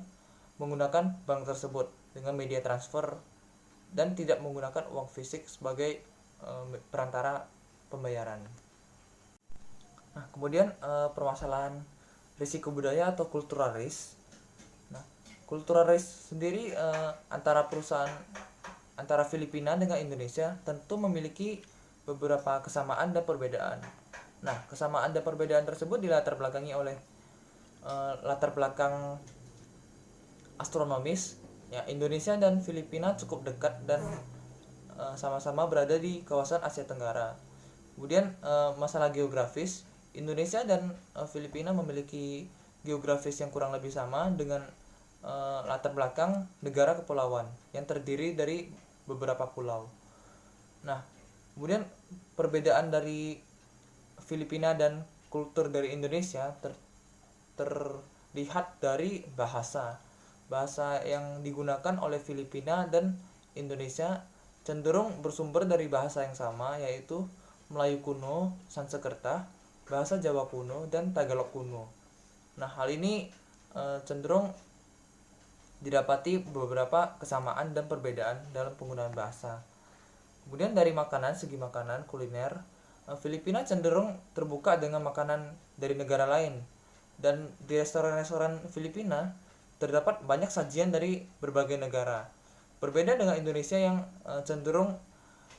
Speaker 1: menggunakan bank tersebut dengan media transfer dan tidak menggunakan uang fisik sebagai perantara pembayaran. Nah, kemudian permasalahan risiko budaya atau cultural risk. Nah, cultural risk sendiri antara Filipina dengan Indonesia tentu memiliki beberapa kesamaan dan perbedaan. Nah, kesamaan dan perbedaan tersebut dilatar belakangi oleh latar belakang astronomis. Ya, Indonesia dan Filipina cukup dekat dan sama-sama berada di kawasan Asia Tenggara. Kemudian masalah geografis, Indonesia dan Filipina memiliki geografis yang kurang lebih sama dengan latar belakang negara kepulauan yang terdiri dari beberapa pulau. Nah, kemudian perbedaan dari Filipina dan kultur dari Indonesia terlihat dari bahasa yang digunakan oleh Filipina dan Indonesia cenderung bersumber dari bahasa yang sama, yaitu Melayu kuno, Sanskerta, bahasa Jawa kuno, dan Tagalog kuno. Nah, hal ini cenderung didapati beberapa kesamaan dan perbedaan dalam penggunaan bahasa. Kemudian dari segi makanan kuliner, Filipina cenderung terbuka dengan makanan dari negara lain, dan di restoran-restoran Filipina terdapat banyak sajian dari berbagai negara. Berbeda dengan Indonesia yang cenderung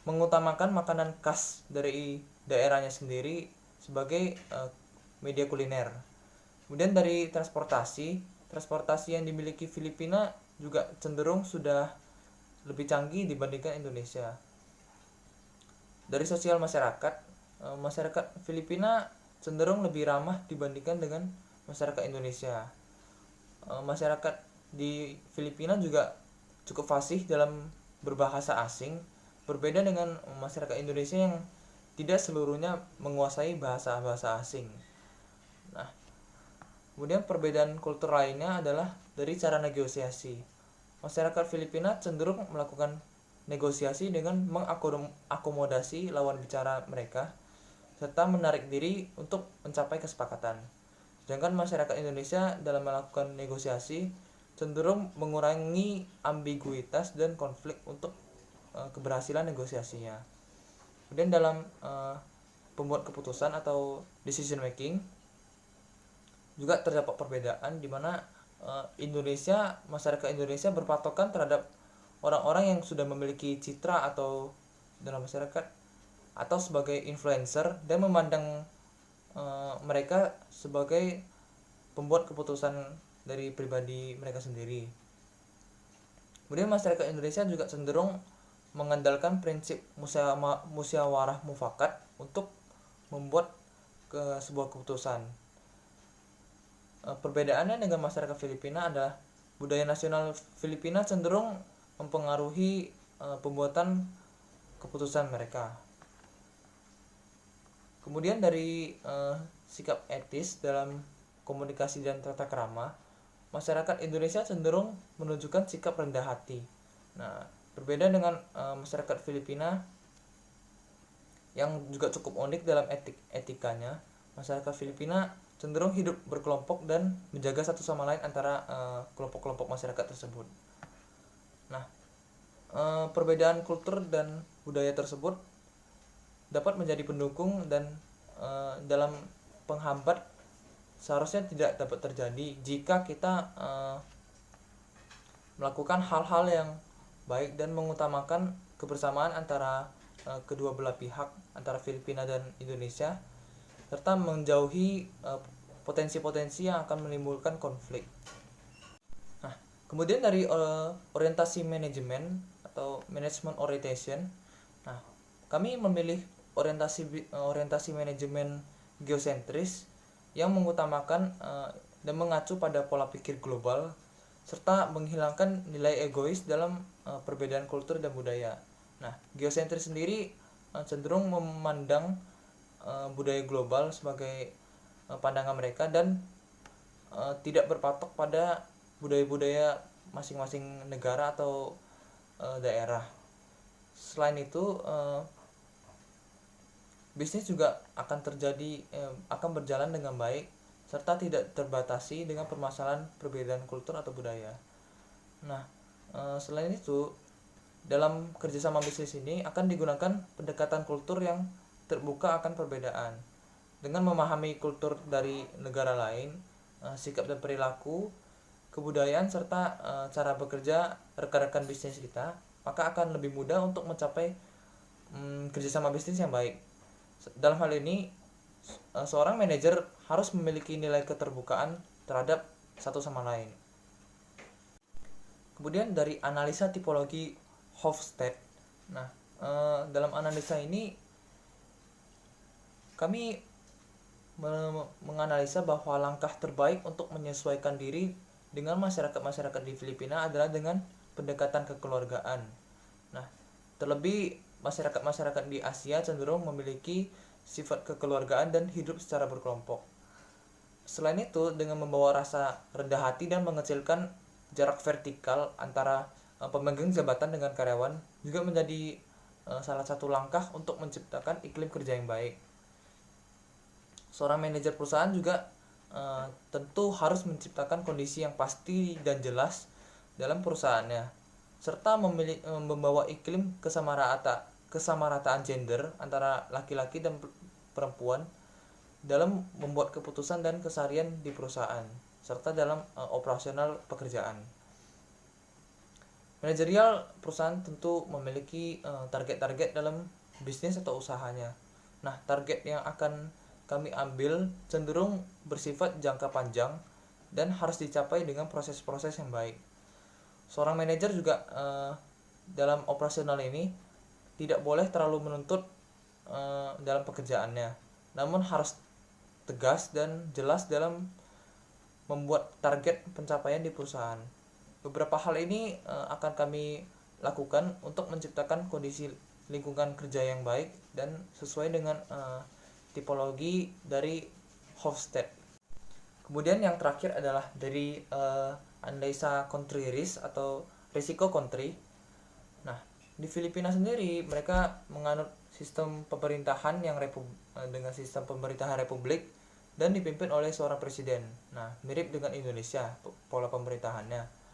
Speaker 1: mengutamakan makanan khas dari daerahnya sendiri sebagai media kuliner. Kemudian dari transportasi yang dimiliki Filipina juga cenderung sudah lebih canggih dibandingkan Indonesia. Dari sosial masyarakat Filipina cenderung lebih ramah dibandingkan dengan masyarakat Indonesia. Masyarakat di Filipina juga cukup fasih dalam berbahasa asing, berbeda dengan masyarakat Indonesia yang tidak seluruhnya menguasai bahasa asing. Nah, kemudian perbedaan kultur lainnya adalah dari cara negosiasi. Masyarakat Filipina cenderung melakukan negosiasi dengan mengakomodasi lawan bicara mereka serta menarik diri untuk mencapai kesepakatan. Sedangkan masyarakat Indonesia dalam melakukan negosiasi cenderung mengurangi ambiguitas dan konflik untuk keberhasilan negosiasinya. Kemudian dalam pembuat keputusan atau decision making juga terdapat perbedaan di mana masyarakat Indonesia berpatokan terhadap orang-orang yang sudah memiliki citra atau dalam masyarakat atau sebagai influencer dan memandang mereka sebagai pembuat keputusan dari pribadi mereka sendiri. Kemudian masyarakat Indonesia juga cenderung mengandalkan prinsip musyawarah mufakat untuk membuat sebuah keputusan. Perbedaannya dengan masyarakat Filipina adalah budaya nasional Filipina cenderung mempengaruhi pembuatan keputusan mereka. Kemudian dari sikap etis dalam komunikasi dan tata krama, masyarakat Indonesia cenderung menunjukkan sikap rendah hati. Nah, berbeda dengan masyarakat Filipina yang juga cukup unik dalam etikanya, masyarakat Filipina cenderung hidup berkelompok dan menjaga satu sama lain antara kelompok-kelompok masyarakat tersebut. Nah, perbedaan kultur dan budaya tersebut dapat menjadi pendukung dan dalam penghambat seharusnya tidak dapat terjadi jika kita melakukan hal-hal yang baik dan mengutamakan kebersamaan antara kedua belah pihak, antara Filipina dan Indonesia, serta menjauhi potensi-potensi yang akan menimbulkan konflik. Nah, kemudian dari orientasi manajemen atau management orientation, nah, kami memilih orientasi manajemen geosentris yang mengutamakan dan mengacu pada pola pikir global serta menghilangkan nilai egois dalam perbedaan kultur dan budaya. Nah, geosentris sendiri cenderung memandang budaya global sebagai pandangan mereka dan tidak berpatok pada budaya-budaya masing-masing negara atau daerah. Selain itu, bisnis juga akan berjalan dengan baik serta tidak terbatasi dengan permasalahan perbedaan kultur atau budaya. Nah, selain itu, dalam kerjasama bisnis ini akan digunakan pendekatan kultur yang terbuka akan perbedaan. Dengan memahami kultur dari negara lain, sikap dan perilaku, kebudayaan serta cara bekerja rekan-rekan bisnis kita, maka akan lebih mudah untuk mencapai kerjasama bisnis yang baik. Dalam hal ini, seorang manajer harus memiliki nilai keterbukaan terhadap satu sama lain. Kemudian dari analisa tipologi Hofstede. Nah, dalam analisa ini kami menganalisa bahwa langkah terbaik untuk menyesuaikan diri dengan masyarakat-masyarakat di Filipina adalah dengan pendekatan kekeluargaan. Nah, terlebih masyarakat-masyarakat di Asia cenderung memiliki sifat kekeluargaan dan hidup secara berkelompok. Selain itu, dengan membawa rasa rendah hati dan mengecilkan jarak vertikal antara pemegang jabatan dengan karyawan juga menjadi salah satu langkah untuk menciptakan iklim kerja yang baik. Seorang manajer perusahaan juga tentu harus menciptakan kondisi yang pasti dan jelas dalam perusahaannya, serta membawa iklim kesamarataan gender antara laki-laki dan perempuan dalam membuat keputusan dan keseharian di perusahaan, serta dalam operasional pekerjaan. Manajerial perusahaan tentu memiliki target-target dalam bisnis atau usahanya. Nah, target yang akan kami ambil cenderung bersifat jangka panjang dan harus dicapai dengan proses-proses yang baik. Seorang manajer juga dalam operasional ini tidak boleh terlalu menuntut dalam pekerjaannya, namun harus tegas dan jelas dalam membuat target pencapaian di perusahaan. Beberapa hal ini akan kami lakukan untuk menciptakan kondisi lingkungan kerja yang baik dan sesuai dengan tipologi dari Hofstede. Kemudian yang terakhir adalah dari analisa country risk atau risiko country. Nah, di Filipina sendiri mereka menganut sistem pemerintahan dengan sistem pemerintahan republik dan dipimpin oleh seorang presiden. Nah, mirip dengan Indonesia pola pemerintahannya.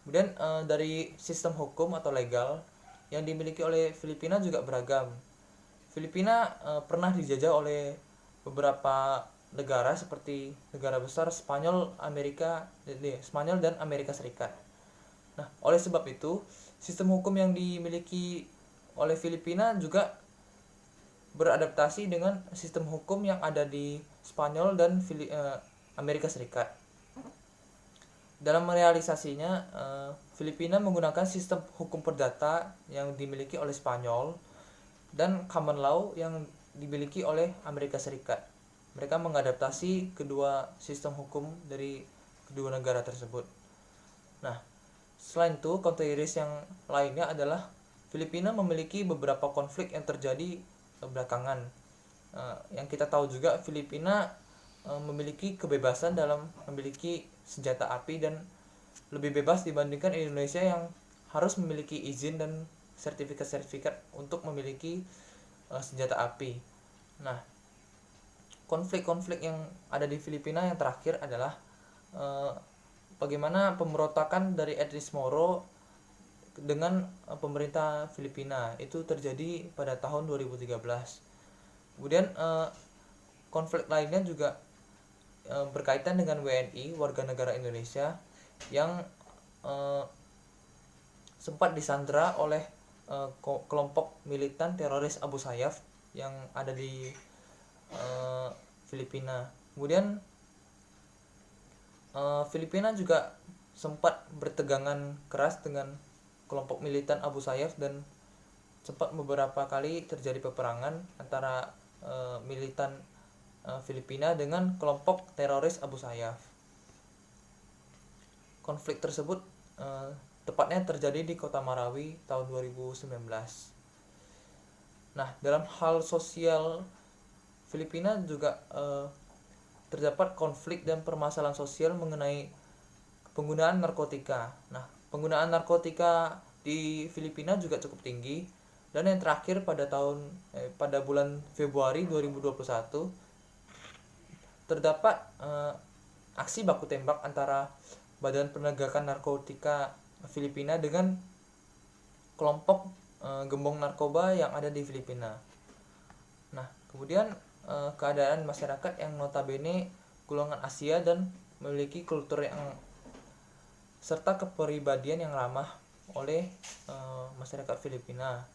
Speaker 1: Kemudian dari sistem hukum atau legal yang dimiliki oleh Filipina juga beragam. Filipina pernah dijajah oleh beberapa negara seperti negara besar Spanyol dan Amerika Serikat. Nah, oleh sebab itu, sistem hukum yang dimiliki oleh Filipina juga beradaptasi dengan sistem hukum yang ada di Spanyol dan Amerika Serikat. Dalam merealisasinya, Filipina menggunakan sistem hukum perdata yang dimiliki oleh Spanyol dan common law yang dimiliki oleh Amerika Serikat. Mereka mengadaptasi kedua sistem hukum dari kedua negara tersebut. Nah, selain itu, country risk yang lainnya adalah Filipina memiliki beberapa konflik yang terjadi belakangan. Yang kita tahu juga, Filipina memiliki kebebasan dalam memiliki senjata api dan lebih bebas dibandingkan Indonesia yang harus memiliki izin dan sertifikat untuk memiliki senjata api. Nah, konflik-konflik yang ada di Filipina yang terakhir adalah bagaimana pemberontakan dari etnis Moro dengan pemerintah Filipina itu terjadi pada tahun 2013. Kemudian konflik lainnya juga berkaitan dengan WNI, warga negara Indonesia yang sempat disandra oleh kelompok militan teroris Abu Sayyaf yang ada di Filipina. Kemudian Filipina juga sempat bertegangan keras dengan kelompok militan Abu Sayyaf dan sempat beberapa kali terjadi peperangan antara militan Filipina dengan kelompok teroris Abu Sayyaf. konflik tersebut tepatnya terjadi di kota Marawi tahun 2019. Nah, dalam hal sosial Filipina juga terdapat konflik dan permasalahan sosial mengenai penggunaan narkotika. Nah, penggunaan narkotika di Filipina juga cukup tinggi, dan yang terakhir pada bulan Februari 2021 terdapat aksi baku tembak antara Badan Penegakan Narkotika Filipina dengan kelompok gembong narkoba yang ada di Filipina. Nah, kemudian keadaan masyarakat yang notabene golongan Asia dan memiliki kultur yang serta kepribadian yang ramah oleh masyarakat Filipina.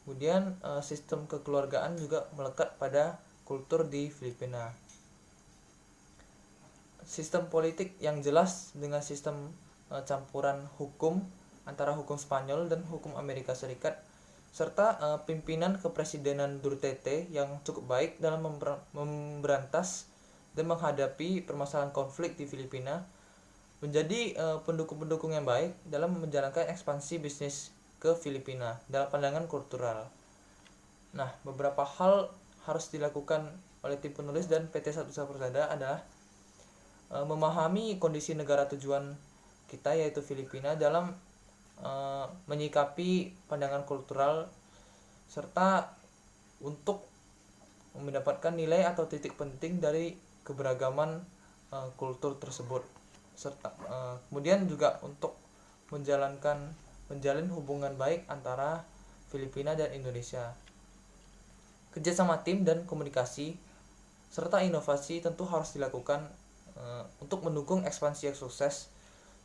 Speaker 1: Kemudian sistem kekeluargaan juga melekat pada kultur di Filipina. Sistem politik yang jelas dengan sistem campuran hukum antara hukum Spanyol dan hukum Amerika Serikat, serta pimpinan kepresidenan Duterte yang cukup baik dalam memberantas dan menghadapi permasalahan konflik di Filipina, menjadi pendukung-pendukung yang baik dalam menjalankan ekspansi bisnis ke Filipina dalam pandangan kultural. Nah, beberapa hal harus dilakukan oleh tim penulis dan PT Satu Usaha Persada adalah memahami kondisi negara tujuan kita yaitu Filipina dalam menyikapi pandangan kultural, serta untuk mendapatkan nilai atau titik penting dari keberagaman kultur tersebut, serta kemudian juga untuk menjalin hubungan baik antara Filipina dan Indonesia. Kerjasama tim dan komunikasi serta inovasi tentu harus dilakukan untuk mendukung ekspansi yang sukses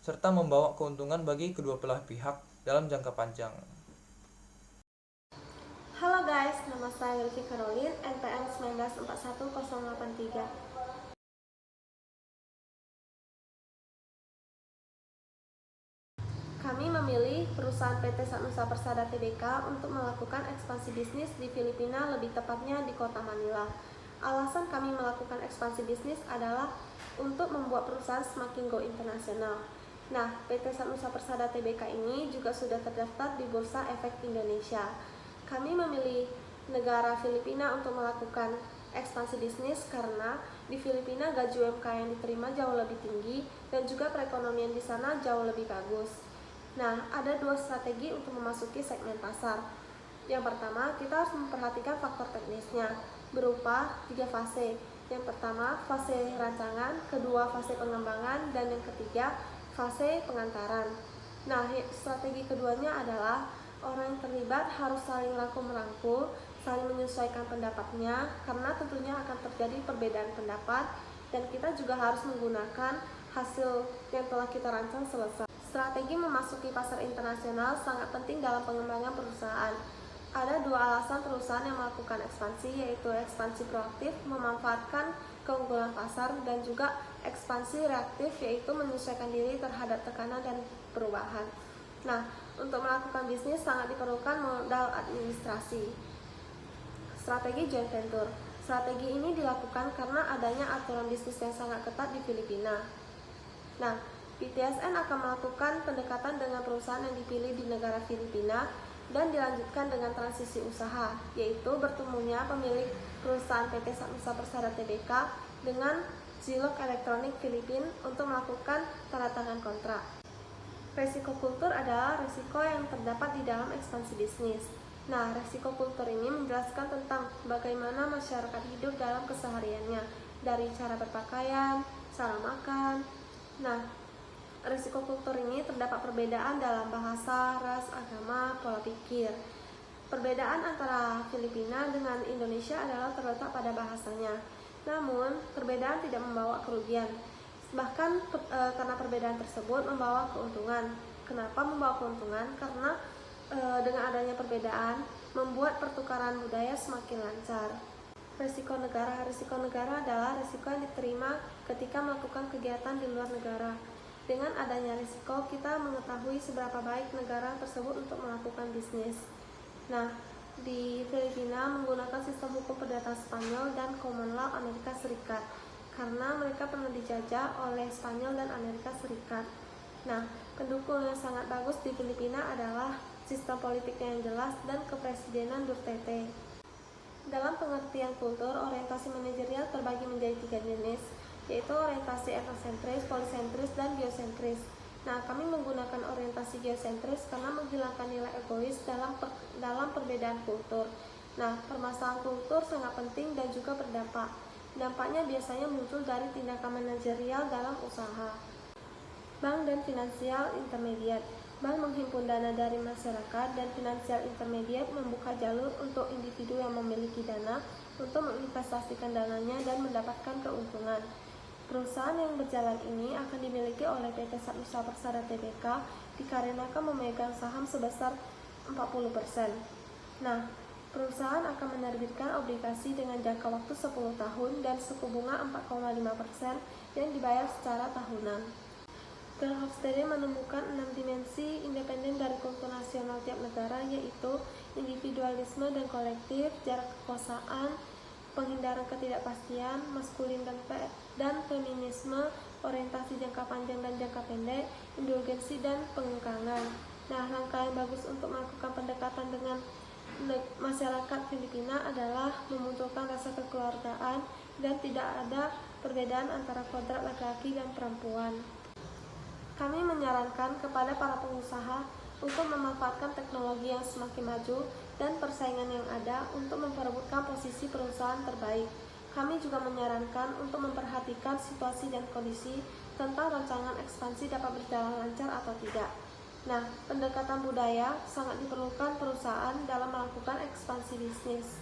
Speaker 1: serta membawa keuntungan bagi kedua belah pihak dalam jangka panjang.
Speaker 4: Halo guys, nama saya Wilfi Caroline, NPM 1941083. Kami memilih perusahaan PT Sanusa Persada Tbk untuk melakukan ekspansi bisnis di Filipina, lebih tepatnya di kota Manila. Alasan kami melakukan ekspansi bisnis adalah untuk membuat perusahaan semakin go internasional. Nah, PT Sanusa Persada Tbk ini juga sudah terdaftar di Bursa Efek Indonesia. Kami memilih negara Filipina untuk melakukan ekspansi bisnis karena di Filipina gaji UMK yang diterima jauh lebih tinggi dan juga perekonomian di sana jauh lebih bagus. Nah, ada dua strategi untuk memasuki segmen pasar. Yang pertama, kita harus memperhatikan faktor teknisnya berupa 3 fase. Yang pertama, fase rancangan, kedua fase pengembangan, dan yang ketiga fase pengantaran. Nah, strategi keduanya adalah orang yang terlibat harus saling rangkul-merangkul, saling menyesuaikan pendapatnya, karena tentunya akan terjadi perbedaan pendapat, dan kita juga harus menggunakan hasil yang telah kita rancang selesai. Strategi memasuki pasar internasional sangat penting dalam pengembangan perusahaan. Ada dua alasan perusahaan yang melakukan ekspansi, yaitu ekspansi proaktif, memanfaatkan keunggulan pasar, dan juga ekspansi reaktif, yaitu menyesuaikan diri terhadap tekanan dan perubahan. Nah, untuk melakukan bisnis sangat diperlukan modal administrasi. Strategi joint venture. Strategi ini dilakukan karena adanya aturan bisnis yang sangat ketat di Filipina. Nah, PTSN akan melakukan pendekatan dengan perusahaan yang dipilih di negara Filipina dan dilanjutkan dengan transisi usaha, yaitu bertemunya pemilik perusahaan PT Sanusa Persada Tbk dengan Zilog Elektronik Filipina untuk melakukan tanda tangan kontrak. Resiko kultur adalah resiko yang terdapat di dalam ekspansi bisnis. Nah, resiko kultur ini menjelaskan tentang bagaimana masyarakat hidup dalam kesehariannya, dari cara berpakaian, cara makan. Nah, resiko kultur ini terdapat perbedaan dalam bahasa, ras, agama, pola pikir. Perbedaan antara Filipina dengan Indonesia adalah terletak pada bahasanya. Namun, perbedaan tidak membawa kerugian. Bahkan karena perbedaan tersebut membawa keuntungan. Kenapa membawa keuntungan? Karena dengan adanya perbedaan membuat pertukaran budaya semakin lancar. Risiko negara adalah risiko yang diterima ketika melakukan kegiatan di luar negara. Dengan adanya risiko, kita mengetahui seberapa baik negara tersebut untuk melakukan bisnis. Nah, di Filipina menggunakan sistem hukum perdata Spanyol dan common law Amerika Serikat karena mereka pernah dijajah oleh Spanyol dan Amerika Serikat. Nah, pendukung yang sangat bagus di Filipina adalah sistem politiknya yang jelas dan kepresidenan Duterte. Dalam pengertian kultur, orientasi manajerial terbagi menjadi 3 jenis, yaitu orientasi etnosentris, polisentris, dan geosentris. Nah, kami menggunakan orientasi geosentris karena menghilangkan nilai egois dalam perbedaan kultur. Nah, permasalahan kultur sangat penting dan juga berdampak. Dampaknya biasanya muncul dari tindakan manajerial dalam usaha. Bank dan finansial intermediate. Bank menghimpun dana dari masyarakat dan finansial intermediate membuka jalur untuk individu yang memiliki dana untuk menginvestasikan dananya dan mendapatkan keuntungan. Perusahaan yang berjalan ini akan dimiliki oleh PT Sanusa Persada Tbk dikarenakan memegang saham sebesar 40%. Nah, perusahaan akan menerbitkan obligasi dengan jangka waktu 10 tahun dan suku bunga 4,5% yang dibayar secara tahunan. Verhofstadt menemukan 6 dimensi independen dari kultur nasional tiap negara, yaitu individualisme dan kolektif, jarak kekuasaan, penghindaran ketidakpastian, maskulin dan feminisme, orientasi jangka panjang dan jangka pendek, indulgensi dan pengengkangan. Nah, langkah yang bagus untuk melakukan pendekatan dengan masyarakat Filipina adalah memunculkan rasa kekeluargaan dan tidak ada perbedaan antara kodrat laki-laki dan perempuan. Kami menyarankan kepada para pengusaha untuk memanfaatkan teknologi yang semakin maju dan persaingan yang ada untuk memperebutkan posisi perusahaan terbaik. Kami juga menyarankan untuk memperhatikan situasi dan kondisi tentang rancangan ekspansi dapat berjalan lancar atau tidak. Nah, pendekatan budaya sangat diperlukan perusahaan dalam melakukan ekspansi bisnis.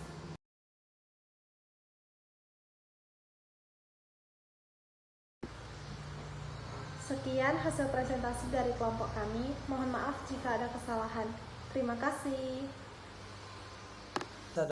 Speaker 4: Sekian hasil presentasi dari kelompok kami. Mohon maaf jika ada kesalahan. Terima kasih.